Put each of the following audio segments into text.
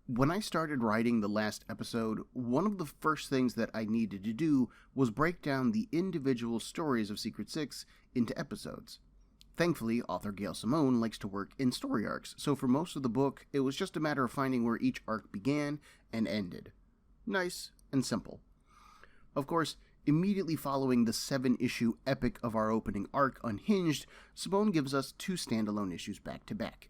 When I started writing the last episode, one of the first things that I needed to do was break down the individual stories of Secret Six into episodes. Thankfully, author Gail Simone likes to work in story arcs, so for most of the book, it was just a matter of finding where each arc began and ended. Nice and simple. Of course, immediately following the 7-issue epic of our opening arc, Unhinged, Simone gives us 2 standalone issues back to back.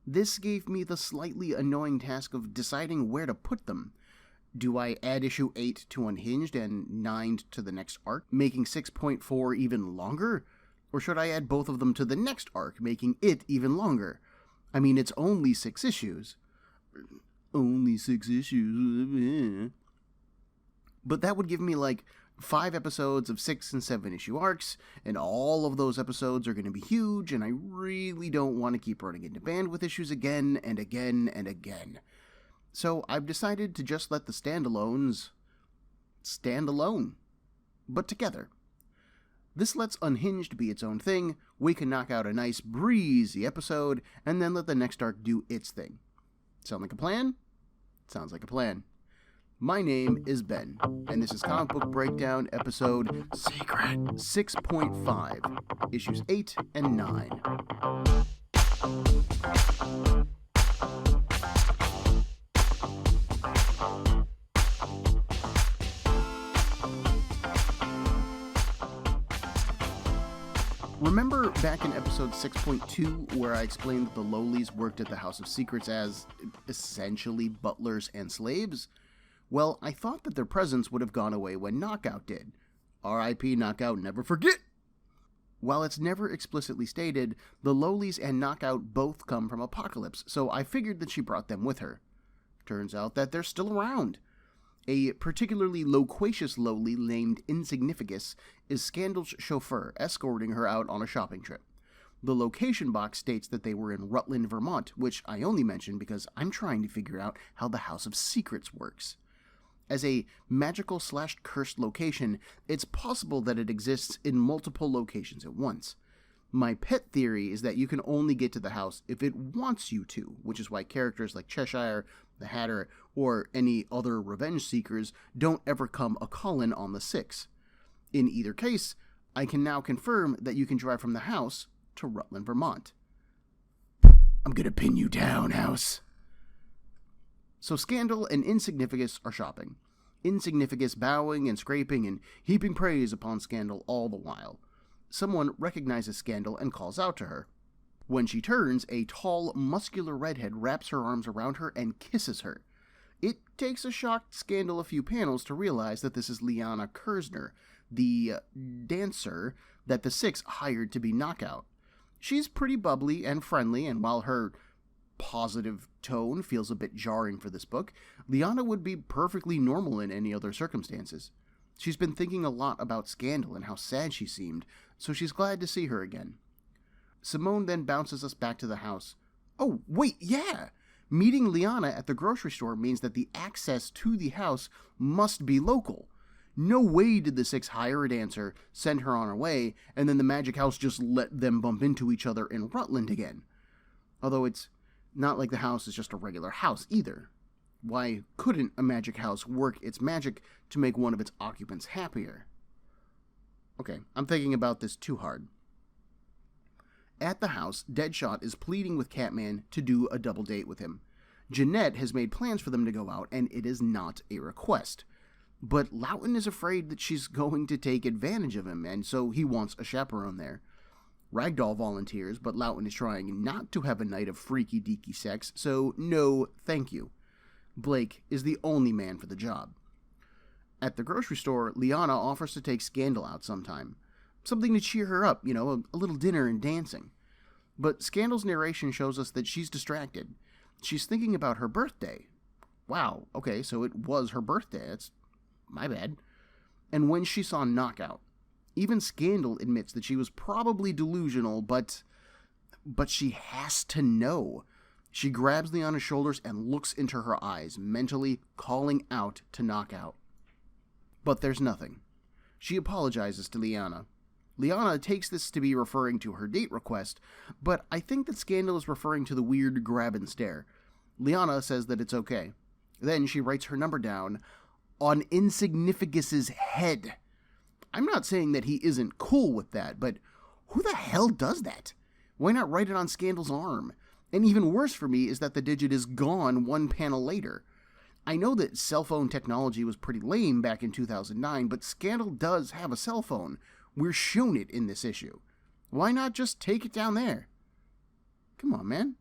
This gave me the slightly annoying task of deciding where to put them. Do I add issue 8 to Unhinged and 9 to the next arc, making 6.4 even longer? Or should I add both of them to the next arc, making it even longer? I mean, it's only 6 issues. Only 6 issues. But that would give me like 5 episodes of 6 and 7 issue arcs, and all of those episodes are going to be huge, and I really don't want to keep running into bandwidth issues again and again and again. So I've decided to just let the standalones stand alone, but together. This lets Unhinged be its own thing, we can knock out a nice breezy episode, and then let the next arc do its thing. Sound like a plan? Sounds like a plan. My name is Ben, and this is Comic Book Breakdown episode Secret 6.5, issues 8 and 9. Remember back in episode 6.2 where I explained that the lowlies worked at the House of Secrets as essentially butlers and slaves? Well, I thought that their presence would have gone away when Knockout did. R.I.P. Knockout, never forget! While it's never explicitly stated, the lowlies and Knockout both come from Apocalypse, so I figured that she brought them with her. Turns out that they're still around. A particularly loquacious lowly named Insignificus is Scandal's chauffeur, escorting her out on a shopping trip. The location box states that they were in Rutland, Vermont, which I only mention because I'm trying to figure out how the House of Secrets works. As a magical/cursed location, it's possible that it exists in multiple locations at once. My pet theory is that you can only get to the house if it wants you to, which is why characters like Cheshire, the Hatter, or any other revenge seekers don't ever come a callin' on the Six. In either case, I can now confirm that you can drive from the house to Rutland, Vermont. I'm gonna pin you down, house. So Scandal and Insignificus are shopping. Insignificus bowing and scraping and heaping praise upon Scandal all the while. Someone recognizes Scandal and calls out to her. When she turns, a tall, muscular redhead wraps her arms around her and kisses her. It takes a shocked Scandal a few panels to realize that this is Liana Kersner, the dancer that the Six hired to be Knockout. She's pretty bubbly and friendly, and while her positive tone feels a bit jarring for this book, Liana would be perfectly normal in any other circumstances. She's been thinking a lot about Scandal and how sad she seemed, so she's glad to see her again. Simone then bounces us back to the house. Oh, wait, yeah! Meeting Liana at the grocery store means that the access to the house must be local. No way did the Six hire a dancer, send her on her way, and then the magic house just let them bump into each other in Rutland again. Although it's not like the house is just a regular house either. Why couldn't a magic house work its magic to make one of its occupants happier? Okay, I'm thinking about this too hard. At the house, Deadshot is pleading with Catman to do a double date with him. Jeannette has made plans for them to go out, and it is not a request. But Loughton is afraid that she's going to take advantage of him, and so he wants a chaperone there. Ragdoll volunteers, but Loughton is trying not to have a night of freaky-deaky sex, so no thank you. Blake is the only man for the job. At the grocery store, Liana offers to take Scandal out sometime. Something to cheer her up, a little dinner and dancing. But Scandal's narration shows us that she's distracted. She's thinking about her birthday. Wow, okay, so it was her birthday. That's my bad. And when she saw Knockout. Even Scandal admits that she was probably delusional, but she has to know. She grabs Liana's shoulders and looks into her eyes, mentally calling out to Knockout. But there's nothing. She apologizes to Liana. Liana takes this to be referring to her date request, but I think that Scandal is referring to the weird grab and stare. Liana says that it's okay. Then she writes her number down on Insignificus's head. I'm not saying that he isn't cool with that, but who the hell does that? Why not write it on Scandal's arm? And even worse for me is that the digit is gone one panel later. I know that cell phone technology was pretty lame back in 2009, but Scandal does have a cell phone. We're shown it in this issue. Why not just take it down there? Come on, man.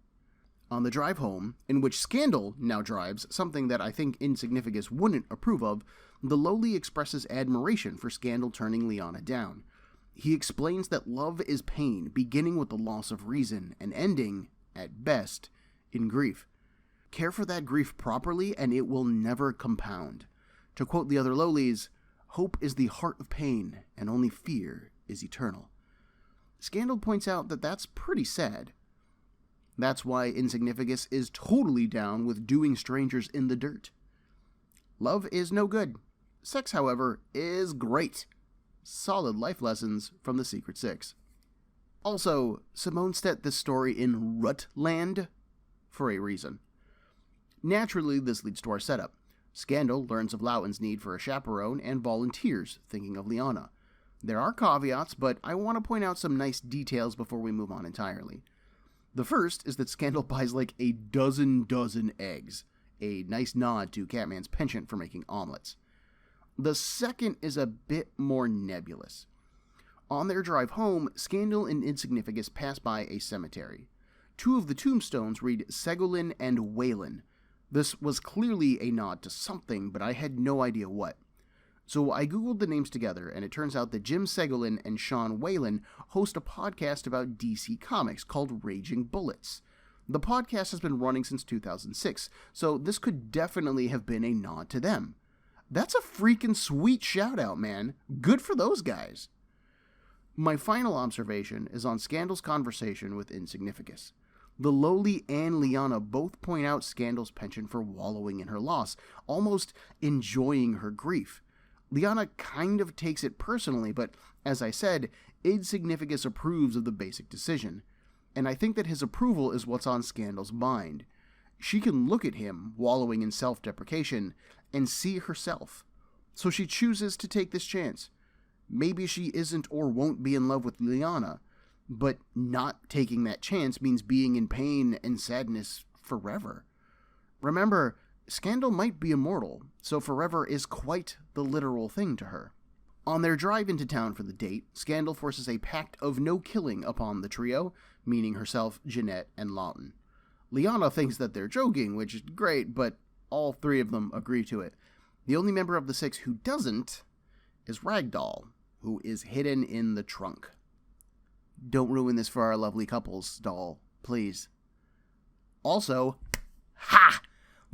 On the drive home, in which Scandal now drives, something that I think Insignificus wouldn't approve of, the lowly expresses admiration for Scandal turning Liana down. He explains that love is pain, beginning with the loss of reason and ending, at best, in grief. Care for that grief properly and it will never compound. To quote the other lowlies, hope is the heart of pain and only fear is eternal. Scandal points out that that's pretty sad. That's why Insignificus is totally down with doing strangers in the dirt. Love is no good. Sex, however, is great. Solid life lessons from the Secret Six. Also, Simone set this story in Rutland for a reason. Naturally, this leads to our setup. Scandal learns of Loughton's need for a chaperone and volunteers, thinking of Liana. There are caveats, but I want to point out some nice details before we move on entirely. The first is that Scandal buys like a dozen eggs, a nice nod to Catman's penchant for making omelets. The second is a bit more nebulous. On their drive home, Scandal and Insignificus pass by a cemetery. Two of the tombstones read Segolin and Whalen. This was clearly a nod to something, but I had no idea what. So I googled the names together, and it turns out that Jim Segolin and Sean Whalen host a podcast about DC Comics called Raging Bullets. The podcast has been running since 2006, so this could definitely have been a nod to them. That's a freaking sweet shout-out, man. Good for those guys. My final observation is on Scandal's conversation with Insignificus. The lowly and Liana both point out Scandal's penchant for wallowing in her loss, almost enjoying her grief. Liana kind of takes it personally, but as I said, Insignificus approves of the basic decision. And I think that his approval is what's on Scandal's mind. She can look at him, wallowing in self-deprecation, and see herself. So she chooses to take this chance. Maybe she isn't or won't be in love with Liana, but not taking that chance means being in pain and sadness forever. Remember, Scandal might be immortal, so forever is quite the literal thing to her. On their drive into town for the date, Scandal forces a pact of no killing upon the trio, meaning herself, Jeannette, and Lawton. Liana thinks that they're joking, which is great, but all three of them agree to it. The only member of the six who doesn't is Ragdoll, who is hidden in the trunk. Don't ruin this for our lovely couples, doll, please. Also,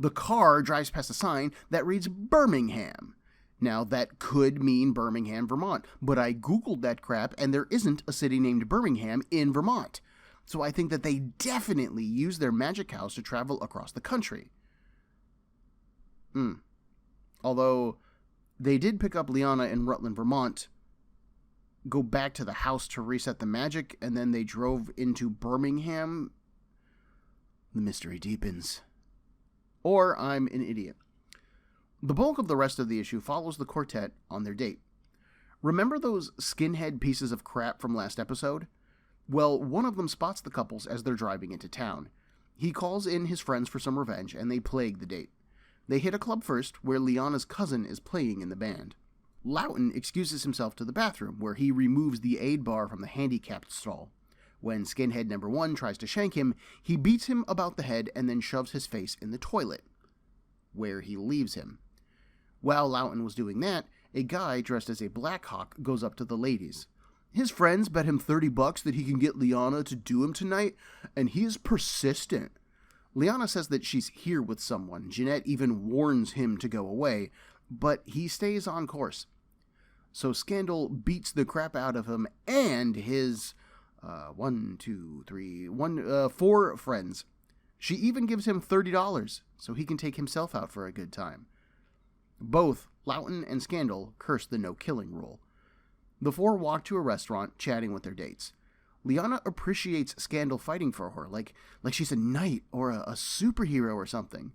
the car drives past a sign that reads Birmingham. Now, that could mean Birmingham, Vermont, but I googled that crap and there isn't a city named Birmingham in Vermont. So I think that they definitely use their magic house to travel across the country. Although, they did pick up Liana in Rutland, Vermont, go back to the house to reset the magic, and then they drove into Birmingham. The mystery deepens. Or I'm an idiot. The bulk of the rest of the issue follows the quartet on their date. Remember those skinhead pieces of crap from last episode? Well, one of them spots the couples as they're driving into town. He calls in his friends for some revenge, and they plague the date. They hit a club first, where Liana's cousin is playing in the band. Loughton excuses himself to the bathroom, where he removes the aid bar from the handicapped stall. When skinhead number 1 tries to shank him, he beats him about the head and then shoves his face in the toilet, where he leaves him. While Loughton was doing that, a guy dressed as a Black Hawk goes up to the ladies. His friends bet him $30 that he can get Liana to do him tonight, and he is persistent. Liana says that she's here with someone. Jeannette even warns him to go away, but he stays on course. So Scandal beats the crap out of him and his, 4 friends. She even gives him $30 so he can take himself out for a good time. Both Loughton and Scandal curse the no-killing rule. The 4 walk to a restaurant, chatting with their dates. Liana appreciates Scandal fighting for her, like she's a knight or a superhero or something.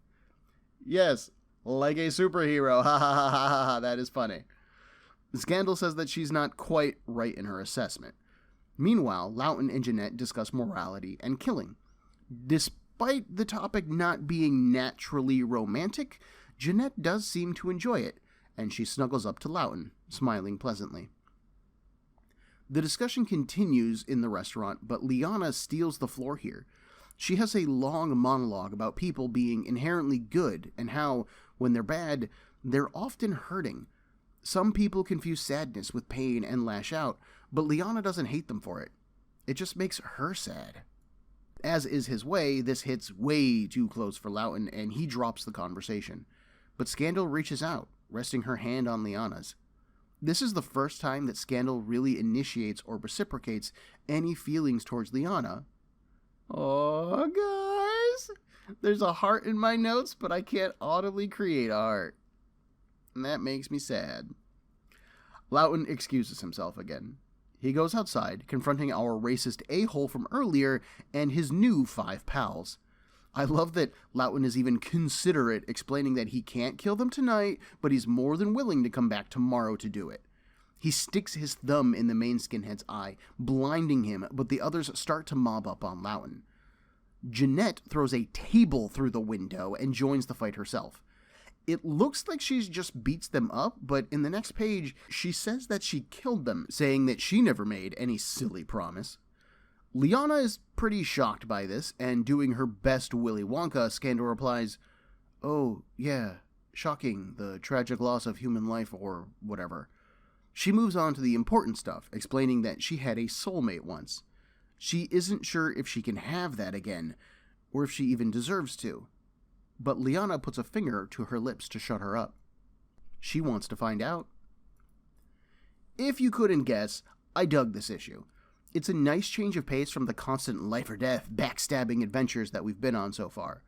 Yes, like a superhero. Ha ha ha ha ha, that is funny. Scandal says that she's not quite right in her assessment. Meanwhile, Loughton and Jeannette discuss morality and killing. Despite the topic not being naturally romantic, Jeannette does seem to enjoy it, and she snuggles up to Loughton, smiling pleasantly. The discussion continues in the restaurant, but Liana steals the floor here. She has a long monologue about people being inherently good and how, when they're bad, they're often hurting. Some people confuse sadness with pain and lash out, but Liana doesn't hate them for it. It just makes her sad. As is his way, this hits way too close for Loughton, and he drops the conversation. But Scandal reaches out, resting her hand on Liana's. This is the first time that Scandal really initiates or reciprocates any feelings towards Liana. Oh, guys! There's a heart in my notes, but I can't audibly create a heart. And that makes me sad. Loughton excuses himself again. He goes outside, confronting our racist a-hole from earlier and his new 5 pals. I love that Loughton is even considerate, explaining that he can't kill them tonight, but he's more than willing to come back tomorrow to do it. He sticks his thumb in the main skinhead's eye, blinding him, but the others start to mob up on Loughton. Jeannette throws a table through the window and joins the fight herself. It looks like she just beats them up, but in the next page, she says that she killed them, saying that she never made any silly promise. Liana is pretty shocked by this, and doing her best Willy Wonka, Scandal replies, "Oh, yeah, shocking, the tragic loss of human life or whatever." She moves on to the important stuff, explaining that she had a soulmate once. She isn't sure if she can have that again, or if she even deserves to. But Liana puts a finger to her lips to shut her up. She wants to find out. If you couldn't guess, I dug this issue. It's a nice change of pace from the constant life or death, backstabbing adventures that we've been on so far.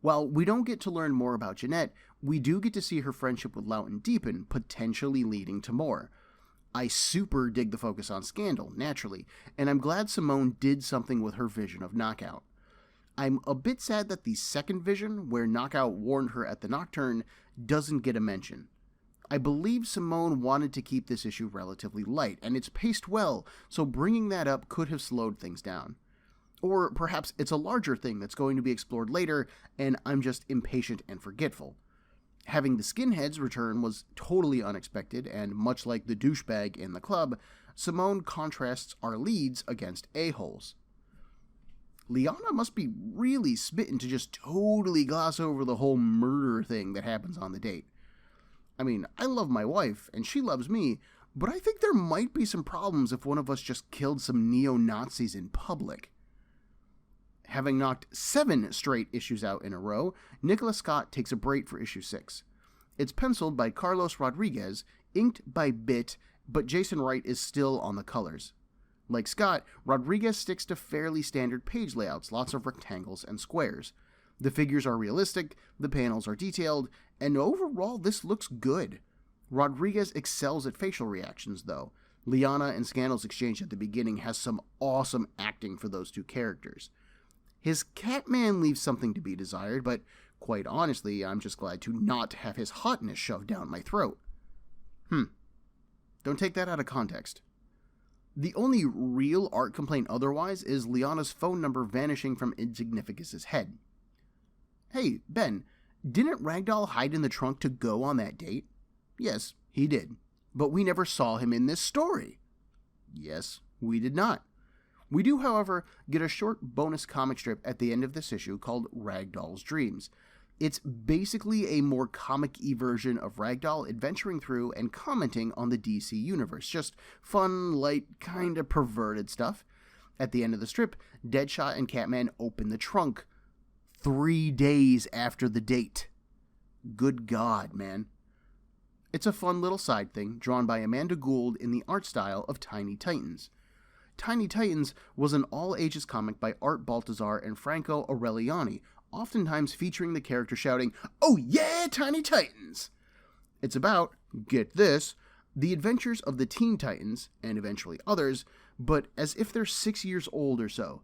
While we don't get to learn more about Jeannette, we do get to see her friendship with Loughton deepen, potentially leading to more. I super dig the focus on Scandal, naturally, and I'm glad Simone did something with her vision of Knockout. I'm a bit sad that the second vision, where Knockout warned her at the Nocturne, doesn't get a mention. I believe Simone wanted to keep this issue relatively light, and it's paced well, so bringing that up could have slowed things down. Or perhaps it's a larger thing that's going to be explored later, and I'm just impatient and forgetful. Having the skinheads return was totally unexpected, and much like the douchebag in the club, Simone contrasts our leads against a-holes. Liana must be really smitten to just totally gloss over the whole murder thing that happens on the date. I mean, I love my wife, and she loves me, but I think there might be some problems if one of us just killed some neo-Nazis in public. Having knocked 7 straight issues out in a row, Nicholas Scott takes a break for issue 6. It's penciled by Carlos Rodriguez, inked by Bit, but Jason Wright is still on the colors. Like Scott, Rodriguez sticks to fairly standard page layouts, lots of rectangles and squares. The figures are realistic, the panels are detailed, and overall this looks good. Rodriguez excels at facial reactions, though. Liana and Scandal's exchange at the beginning has some awesome acting for those two characters. His Catman leaves something to be desired, but quite honestly, I'm just glad to not have his hotness shoved down my throat. Don't take that out of context. The only real art complaint otherwise is Liana's phone number vanishing from Insignificus's head. Hey, Ben, didn't Ragdoll hide in the trunk to go on that date? Yes, he did. But we never saw him in this story. Yes, we did not. We do, however, get a short bonus comic strip at the end of this issue called Ragdoll's Dreams. It's basically a more comic-y version of Ragdoll adventuring through and commenting on the DC universe. Just fun, light, kind of perverted stuff. At the end of the strip, Deadshot and Catman open the trunk 3 days after the date. Good God, man. It's a fun little side thing drawn by Amanda Gould in the art style of Tiny Titans. Tiny Titans was an all-ages comic by Art Baltazar and Franco Aureliani, oftentimes featuring the character shouting, "Oh yeah, Tiny Titans!" It's about, get this, The adventures of the Teen Titans, and eventually others, but as if they're 6 years old or so.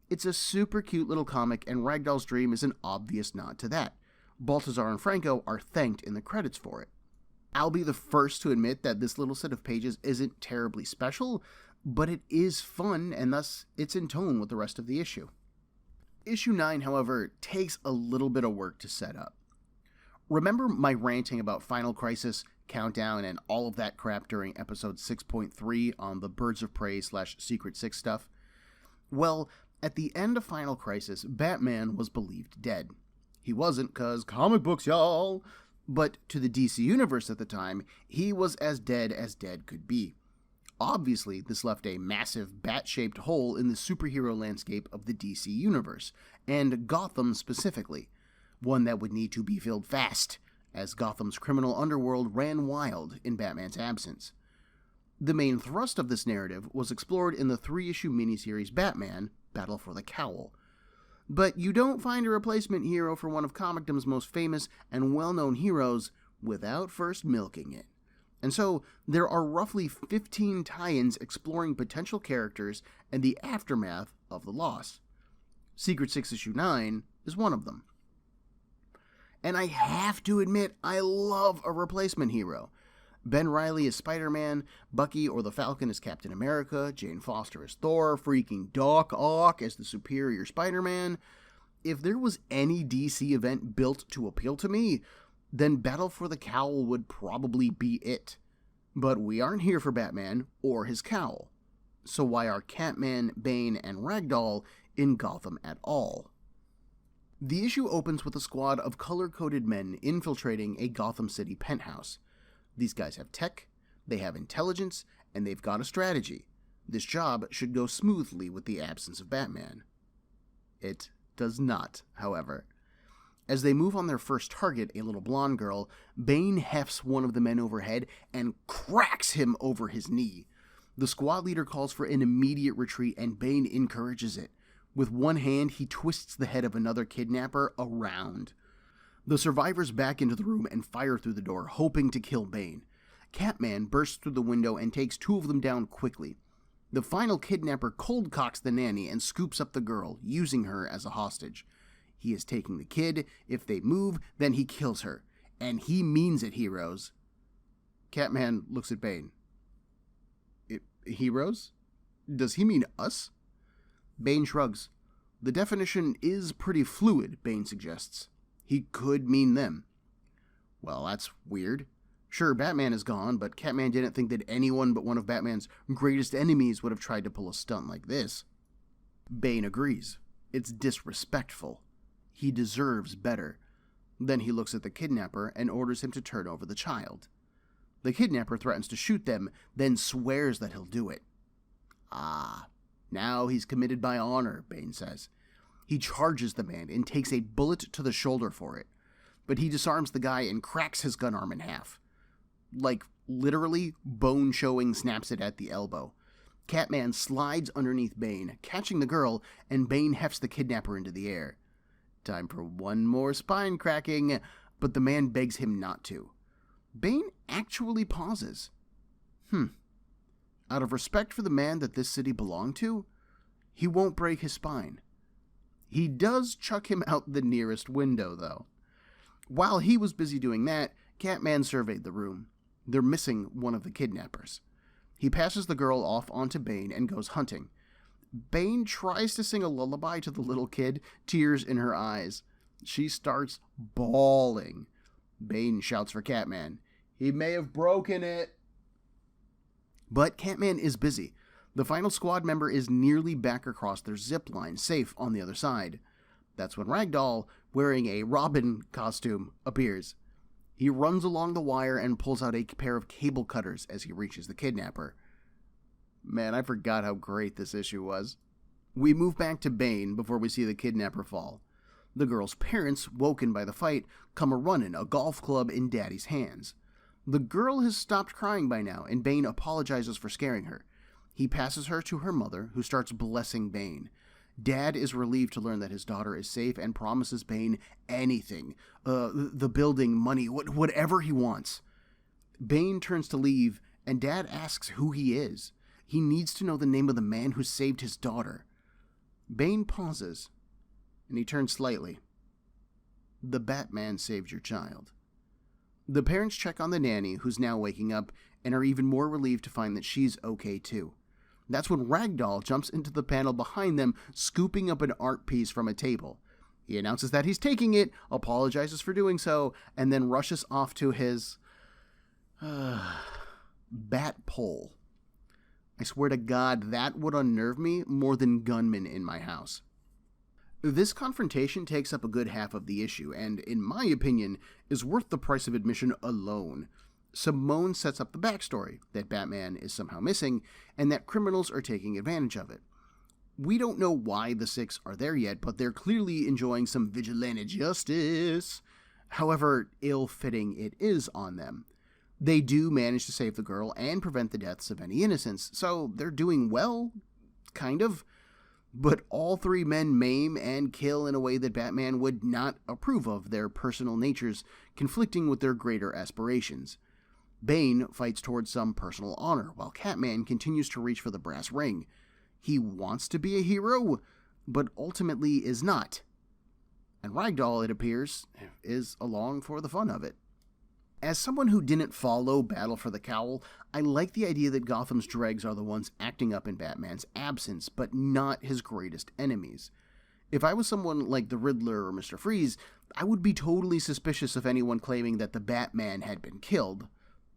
It's a super cute little comic, and Ragdoll's Dream is an obvious nod to that. Baltazar and Franco are thanked in the credits for it. I'll be the first to admit that this little set of pages isn't terribly special, but it is fun, and thus it's in tone with the rest of the issue. Issue 9, however, takes a little bit of work to set up. Remember my ranting about Final Crisis, Countdown, and all of that crap during episode 6.3 on the Birds of Prey / Secret Six stuff? Well, at the end of Final Crisis, Batman was believed dead. He wasn't, 'cause comic books, y'all! But to the DC Universe at the time, he was as dead could be. Obviously, this left a massive bat-shaped hole in the superhero landscape of the DC Universe, and Gotham specifically, one that would need to be filled fast, as Gotham's criminal underworld ran wild in Batman's absence. The main thrust of this narrative was explored in the 3-issue miniseries Batman, Battle for the Cowl. But you don't find a replacement hero for one of comicdom's most famous and well-known heroes without first milking it. And so, there are roughly 15 tie-ins exploring potential characters and the aftermath of the loss. Secret Six issue 9 is one of them. And I have to admit, I love a replacement hero. Ben Reilly as Spider-Man, Bucky or the Falcon as Captain America, Jane Foster as Thor, freaking Doc Ock as the superior Spider-Man. If there was any DC event built to appeal to me, then Battle for the Cowl would probably be it. But we aren't here for Batman or his cowl. So why are Catman, Bane, and Ragdoll in Gotham at all? The issue opens with a squad of color-coded men infiltrating a Gotham City penthouse. These guys have tech, they have intelligence, and they've got a strategy. This job should go smoothly with the absence of Batman. It does not, however. As they move on their first target, a little blonde girl, Bane hefts one of the men overhead and cracks him over his knee. The squad leader calls for an immediate retreat, and Bane encourages it. With one hand, he twists the head of another kidnapper around. The survivors back into the room and fire through the door, hoping to kill Bane. Catman bursts through the window and takes 2 of them down quickly. The final kidnapper cold cocks the nanny and scoops up the girl, using her as a hostage. He is taking the kid. If they move, then he kills her. And he means it, heroes. Catman looks at Bane. Heroes? Does he mean us? Bane shrugs. The definition is pretty fluid, Bane suggests. He could mean them. Well, that's weird. Sure, Batman is gone, but Catman didn't think that anyone but one of Batman's greatest enemies would have tried to pull a stunt like this. Bane agrees. It's disrespectful. He deserves better. Then he looks at the kidnapper and orders him to turn over the child. The kidnapper threatens to shoot them, then swears that he'll do it. Ah, now he's committed by honor, Bane says. He charges the man and takes a bullet to the shoulder for it. But he disarms the guy and cracks his gun arm in half. Like, literally, bone-showing snaps it at the elbow. Catman slides underneath Bane, catching the girl, and Bane hefts the kidnapper into the air. Time for one more spine cracking, but the man begs him not to. Bane actually pauses. Out of respect for the man that this city belonged to, he won't break his spine. He does chuck him out the nearest window, though. While he was busy doing that, Catman surveyed the room. They're missing one of the kidnappers. He passes the girl off onto Bane and goes hunting. Bane tries to sing a lullaby to the little kid, tears in her eyes. She starts bawling. Bane shouts for Catman. He may have broken it. But Catman is busy. The final squad member is nearly back across their zip line, safe on the other side. That's when Ragdoll, wearing a Robin costume, appears. He runs along the wire and pulls out a pair of cable cutters as he reaches the kidnapper. Man, I forgot how great this issue was. We move back to Bane before we see the kidnapper fall. The girl's parents, woken by the fight, come a-running, a golf club in Daddy's hands. The girl has stopped crying by now, and Bane apologizes for scaring her. He passes her to her mother, who starts blessing Bane. Dad is relieved to learn that his daughter is safe and promises Bane anything. The building, money, whatever he wants. Bane turns to leave, and Dad asks who he is. He needs to know the name of the man who saved his daughter. Bane pauses, and he turns slightly. The Batman saved your child. The parents check on the nanny, who's now waking up, and are even more relieved to find that she's okay too. That's when Ragdoll jumps into the panel behind them, scooping up an art piece from a table. He announces that he's taking it, apologizes for doing so, and then rushes off to his bat pole. I swear to God, that would unnerve me more than gunmen in my house. This confrontation takes up a good half of the issue, and, in my opinion, is worth the price of admission alone. Simone sets up the backstory, that Batman is somehow missing, and that criminals are taking advantage of it. We don't know why the Six are there yet, but they're clearly enjoying some vigilante justice. However ill-fitting it is on them. They do manage to save the girl and prevent the deaths of any innocents, so they're doing well, kind of. But all three men maim and kill in a way that Batman would not approve of, their personal natures conflicting with their greater aspirations. Bane fights towards some personal honor, while Catman continues to reach for the brass ring. He wants to be a hero, but ultimately is not. And Ragdoll, it appears, is along for the fun of it. As someone who didn't follow Battle for the Cowl, I like the idea that Gotham's dregs are the ones acting up in Batman's absence, but not his greatest enemies. If I was someone like the Riddler or Mr. Freeze, I would be totally suspicious of anyone claiming that the Batman had been killed.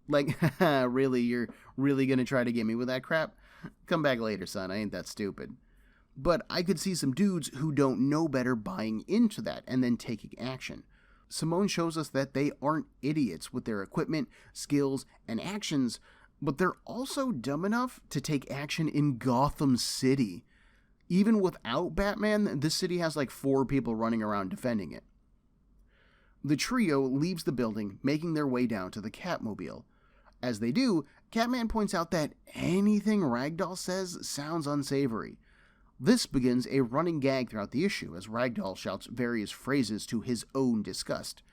Like, really, you're really gonna try to get me with that crap? Come back later, son, I ain't that stupid. But I could see some dudes who don't know better buying into that and then taking action. Simone shows us that they aren't idiots with their equipment, skills, and actions, but they're also dumb enough to take action in Gotham City. Even without Batman, this city has like 4 people running around defending it. The trio leaves the building, making their way down to the Catmobile. As they do, Catman points out that anything Ragdoll says sounds unsavory. This begins a running gag throughout the issue as Ragdoll shouts various phrases to his own disgust.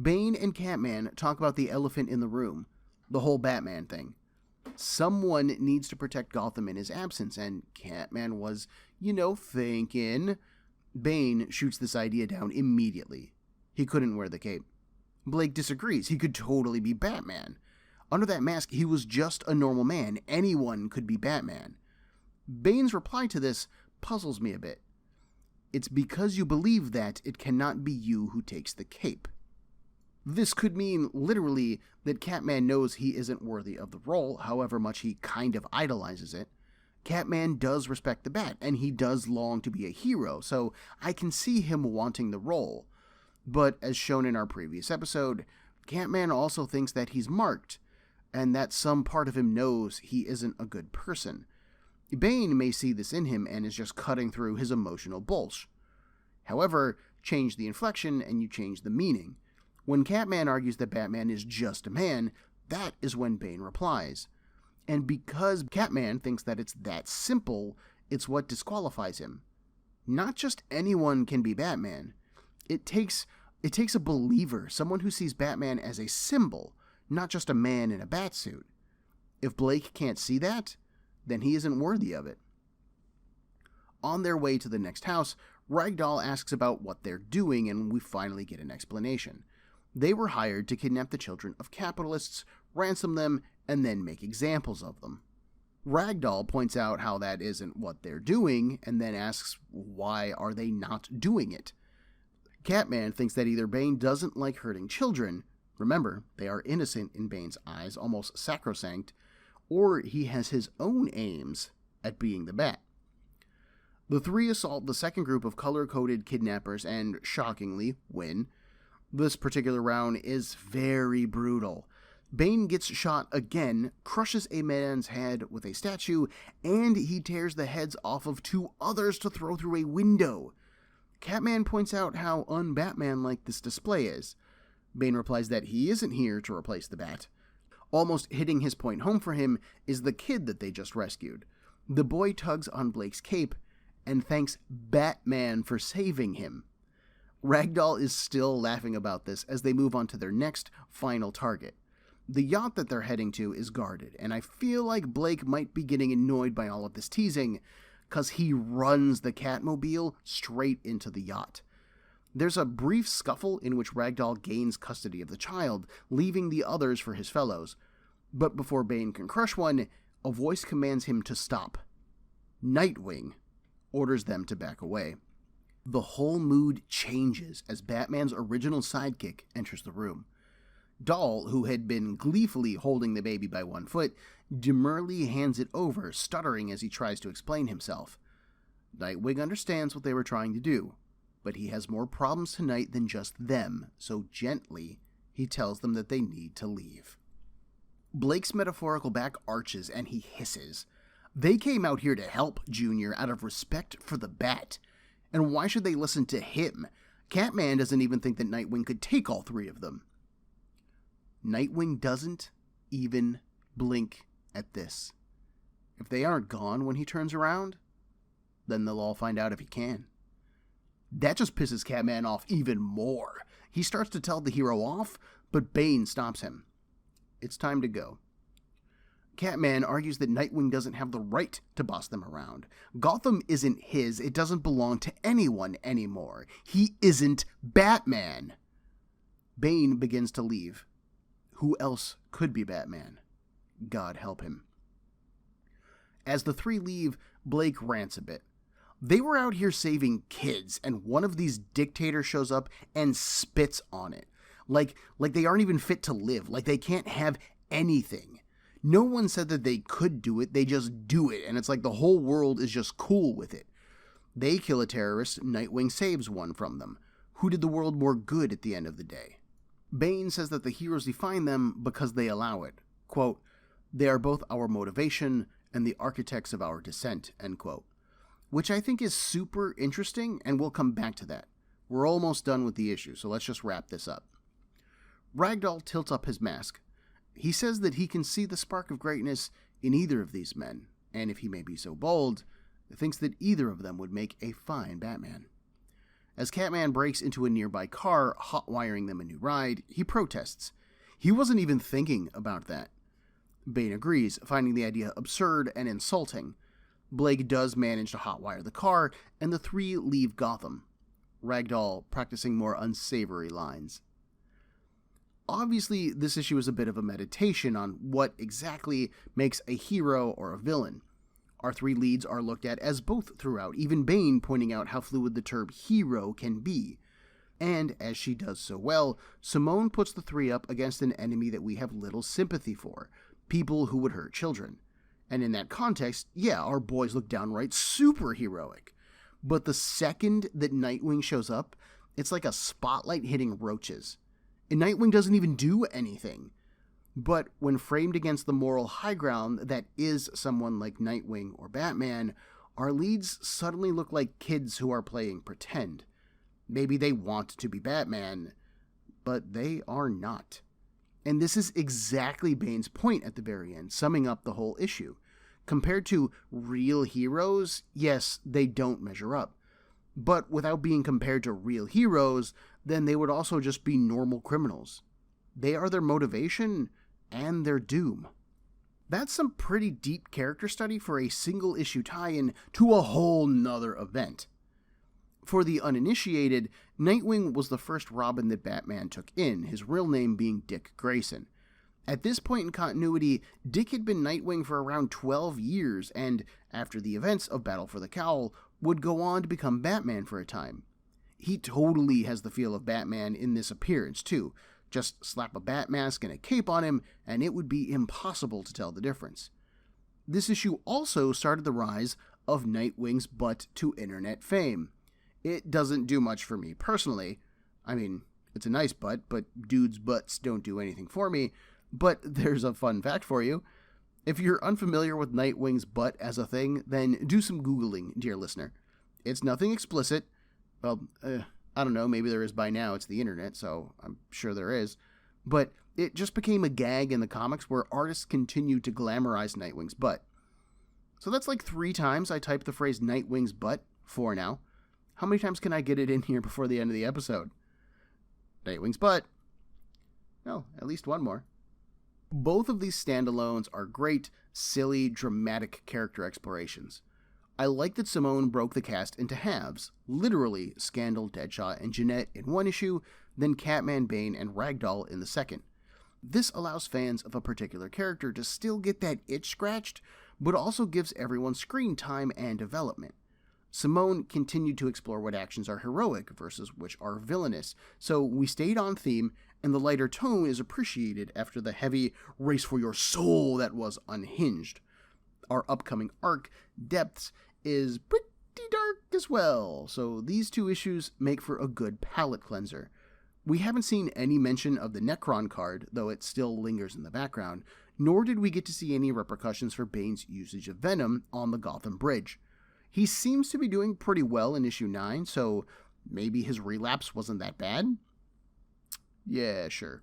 Bane and Catman talk about the elephant in the room, the whole Batman thing. Someone needs to protect Gotham in his absence, and Catman was, thinking. Bane shoots this idea down immediately. He couldn't wear the cape. Blake disagrees. He could totally be Batman. Under that mask, he was just a normal man. Anyone could be Batman. Bane's reply to this puzzles me a bit. It's because you believe that it cannot be you who takes the cape. This could mean, literally, that Catman knows he isn't worthy of the role, however much he kind of idolizes it. Catman does respect the Bat, and he does long to be a hero, so I can see him wanting the role. But, as shown in our previous episode, Catman also thinks that he's marked, and that some part of him knows he isn't a good person. Bane may see this in him and is just cutting through his emotional bullsh. However, change the inflection and you change the meaning. When Catman argues that Batman is just a man, that is when Bane replies. And because Catman thinks that it's that simple, it's what disqualifies him. Not just anyone can be Batman. It takes a believer, someone who sees Batman as a symbol, not just a man in a batsuit. If Blake can't see that, then he isn't worthy of it. On their way to the next house, Ragdoll asks about what they're doing, and we finally get an explanation. They were hired to kidnap the children of capitalists, ransom them, and then make examples of them. Ragdoll points out how that isn't what they're doing, and then asks why are they not doing it. Catman thinks that either Bane doesn't like hurting children, remember, they are innocent in Bane's eyes, almost sacrosanct, or he has his own aims at being the Bat. The three assault the second group of color-coded kidnappers and, shockingly, win. This particular round is very brutal. Bane gets shot again, crushes a man's head with a statue, and he tears the heads off of 2 others to throw through a window. Catman points out how un-Batman-like this display is. Bane replies that he isn't here to replace the Bat. Almost hitting his point home for him is the kid that they just rescued. The boy tugs on Blake's cape and thanks Batman for saving him. Ragdoll is still laughing about this as they move on to their next, final target. The yacht that they're heading to is guarded, and I feel like Blake might be getting annoyed by all of this teasing, because he runs the Catmobile straight into the yacht. There's a brief scuffle in which Ragdoll gains custody of the child, leaving the others for his fellows. But before Bane can crush one, a voice commands him to stop. Nightwing orders them to back away. The whole mood changes as Batman's original sidekick enters the room. Doll, who had been gleefully holding the baby by one foot, demurely hands it over, stuttering as he tries to explain himself. Nightwing understands what they were trying to do, but he has more problems tonight than just them, so gently, he tells them that they need to leave. Blake's metaphorical back arches and he hisses. They came out here to help Junior out of respect for the Bat. And why should they listen to him? Catman doesn't even think that Nightwing could take all three of them. Nightwing doesn't even blink at this. If they aren't gone when he turns around, then they'll all find out if he can. That just pisses Catman off even more. He starts to tell the hero off, but Bane stops him. It's time to go. Catman argues that Nightwing doesn't have the right to boss them around. Gotham isn't his. It doesn't belong to anyone anymore. He isn't Batman. Bane begins to leave. Who else could be Batman? God help him. As the three leave, Blake rants a bit. They were out here saving kids, and one of these dictators shows up and spits on it. Like they aren't even fit to live. Like they can't have anything. No one said that they could do it. They just do it, and it's like the whole world is just cool with it. They kill a terrorist. Nightwing saves one from them. Who did the world more good at the end of the day? Bane says that the heroes define them because they allow it. Quote, "They are both our motivation and the architects of our descent," end quote. Which I think is super interesting, and we'll come back to that. We're almost done with the issue, so let's just wrap this up. Ragdoll tilts up his mask. He says that he can see the spark of greatness in either of these men, and if he may be so bold, thinks that either of them would make a fine Batman. As Catman breaks into a nearby car, hot-wiring them a new ride, he protests. He wasn't even thinking about that. Bane agrees, finding the idea absurd and insulting. Blake does manage to hotwire the car, and the three leave Gotham. Ragdoll practicing more unsavory lines. Obviously, this issue is a bit of a meditation on what exactly makes a hero or a villain. Our three leads are looked at as both throughout, even Bane pointing out how fluid the term hero can be. And, as she does so well, Simone puts the three up against an enemy that we have little sympathy for, people who would hurt children. And in that context, yeah, our boys look downright superheroic. But the second that Nightwing shows up, it's like a spotlight hitting roaches. And Nightwing doesn't even do anything. But when framed against the moral high ground that is someone like Nightwing or Batman, our leads suddenly look like kids who are playing pretend. Maybe they want to be Batman, but they are not. And this is exactly Bane's point at the very end, summing up the whole issue. Compared to real heroes, yes, they don't measure up. But without being compared to real heroes, then they would also just be normal criminals. They are their motivation and their doom. That's some pretty deep character study for a single issue tie-in to a whole nother event. For the uninitiated, Nightwing was the first Robin that Batman took in, his real name being Dick Grayson. At this point in continuity, Dick had been Nightwing for around 12 years, and, after the events of Battle for the Cowl, would go on to become Batman for a time. He totally has the feel of Batman in this appearance, too. Just slap a bat mask and a cape on him, and it would be impossible to tell the difference. This issue also started the rise of Nightwing's butt to internet fame. It doesn't do much for me personally. I mean, it's a nice butt, but dudes' butts don't do anything for me. But there's a fun fact for you. If you're unfamiliar with Nightwing's butt as a thing, then do some Googling, dear listener. It's nothing explicit. Well, I don't know, maybe there is by now. It's the internet, so I'm sure there is. But it just became a gag in the comics where artists continue to glamorize Nightwing's butt. So that's like 3 times I typed the phrase Nightwing's butt. 4 now. How many times can I get it in here before the end of the episode? Nightwing's butt. No, at least 1 more. Both of these standalones are great, silly, dramatic character explorations. I like that Simone broke the cast into halves, literally Scandal, Deadshot, and Jeannette in one issue, then Catman, Bane, and Ragdoll in the second. This allows fans of a particular character to still get that itch scratched, but also gives everyone screen time and development. Simone continued to explore what actions are heroic versus which are villainous, so we stayed on theme, and the lighter tone is appreciated after the heavy race for your soul that was Unhinged. Our upcoming arc, Depths, is pretty dark as well, so these two issues make for a good palate cleanser. We haven't seen any mention of the Necron card, though it still lingers in the background, nor did we get to see any repercussions for Bane's usage of Venom on the Gotham Bridge. He seems to be doing pretty well in issue 9, so maybe his relapse wasn't that bad? Yeah, sure.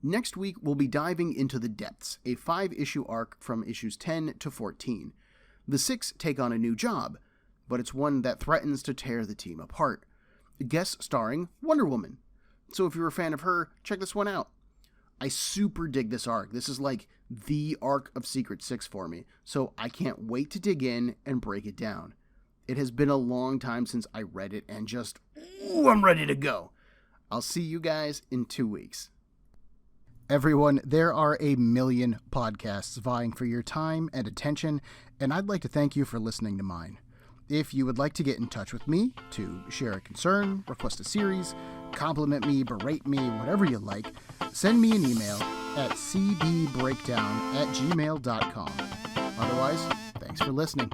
Next week, we'll be diving into the Depths, a 5-issue arc from issues 10 to 14. The 6 take on a new job, but it's one that threatens to tear the team apart. Guest starring Wonder Woman. So if you're a fan of her, check this one out. I super dig this arc. This is like the arc of Secret 6 for me, so I can't wait to dig in and break it down. It has been a long time since I read it, and just, ooh, I'm ready to go. I'll see you guys in 2 weeks. Everyone, there are a million podcasts vying for your time and attention, and I'd like to thank you for listening to mine. If you would like to get in touch with me, to share a concern, request a series, compliment me, berate me, whatever you like, send me an email at cbbreakdown@gmail.com. Otherwise, thanks for listening.